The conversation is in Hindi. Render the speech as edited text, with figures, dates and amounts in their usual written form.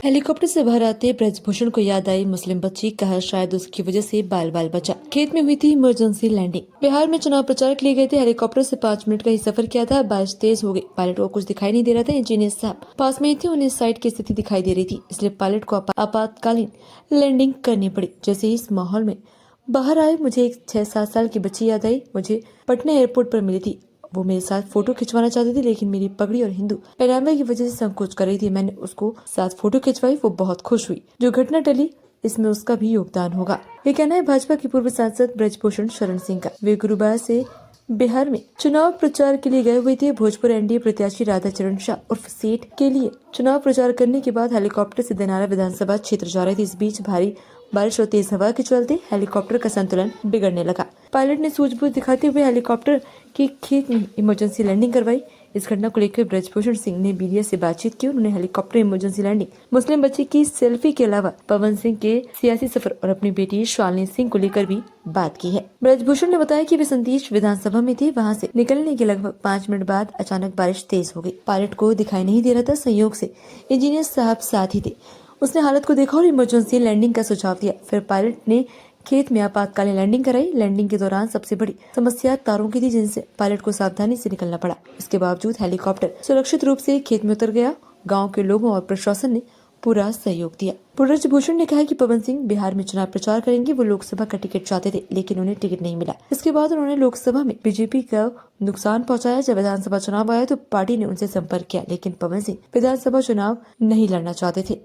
हेलीकॉप्टर से बाहर आते ब्रजभूषण को याद आई मुस्लिम बच्ची, कहा शायद उसकी वजह से बाल बाल बचा। खेत में हुई थी इमरजेंसी लैंडिंग। बिहार में चुनाव प्रचार के लिए गए थे। हेलीकॉप्टर से 5 मिनट का ही सफर किया था। बारिश तेज हो गई। पायलट को कुछ दिखाई नहीं दे रहा था। इंजीनियर साहब पास में ही थे, उन्हें साइड की स्थिति दिखाई दे रही थी, इसलिए पायलट को आपातकालीन लैंडिंग करनी पड़ी। जैसे ही इस माहौल में बाहर आए, मुझे एक 6-7 साल की बच्ची याद आई। मुझे पटना एयरपोर्ट पर मिली थी। वो मेरे साथ फोटो खिंचवाना चाहती थी, लेकिन मेरी पगड़ी और हिंदू पहनावे की वजह से संकोच कर रही थी। मैंने उसको साथ फोटो खिंचवाई। वो बहुत खुश हुई। जो घटना टली, इसमें उसका भी योगदान होगा। ये कहना है भाजपा के पूर्व सांसद ब्रजभूषण शरण सिंह का। वे गुरुवार से बिहार में चुनाव प्रचार के लिए गए हुए थे। भोजपुर एनडीए प्रत्याशी राधा चरण शाह उर्फ सेठ के लिए चुनाव प्रचार करने के बाद हेलीकॉप्टर से दिनारा विधानसभा क्षेत्र जा रहे थे। इस बीच भारी बारिश और तेज हवा के चलते हेलीकॉप्टर का संतुलन बिगड़ने लगा। पायलट ने सूझबूझ दिखाते हुए हेलीकॉप्टर की खेत में इमरजेंसी लैंडिंग करवाई। इस घटना को लेकर ब्रजभूषण सिंह ने मीडिया से बातचीत की। उन्होंने हेलीकॉप्टर इमरजेंसी लैंडिंग, मुस्लिम बच्ची की सेल्फी के अलावा पवन सिंह के सियासी सफर और अपनी बेटी शालिनी सिंह को लेकर भी बात की है। ब्रजभूषण ने बताया कि वे संदेश विधानसभा में थे। वहां से निकलने के लगभग 5 मिनट बाद अचानक बारिश तेज हो गई। पायलट को दिखाई नहीं दे रहा था। संयोग से इंजीनियर साहब साथ ही थे। उसने हालत को देखा और इमरजेंसी लैंडिंग का सुझाव दिया। फिर पायलट ने खेत में आपातकालीन लैंडिंग कराई। लैंडिंग के दौरान सबसे बड़ी समस्या तारों की थी, जिनसे पायलट को सावधानी से निकलना पड़ा। इसके बावजूद हेलीकॉप्टर सुरक्षित रूप से खेत में उतर गया। गांव के लोगों और प्रशासन ने पूरा सहयोग दिया। ब्रजभूषण ने कहा कि पवन सिंह बिहार में चुनाव प्रचार करेंगे। वो लोकसभा का टिकट चाहते थे, लेकिन उन्हें टिकट नहीं मिला। इसके बाद उन्होंने लोकसभा में बीजेपी का नुकसान पहुंचाया। जब विधानसभा चुनाव आया तो पार्टी ने उनसे संपर्क किया, लेकिन पवन सिंह विधानसभा चुनाव नहीं लड़ना चाहते थे।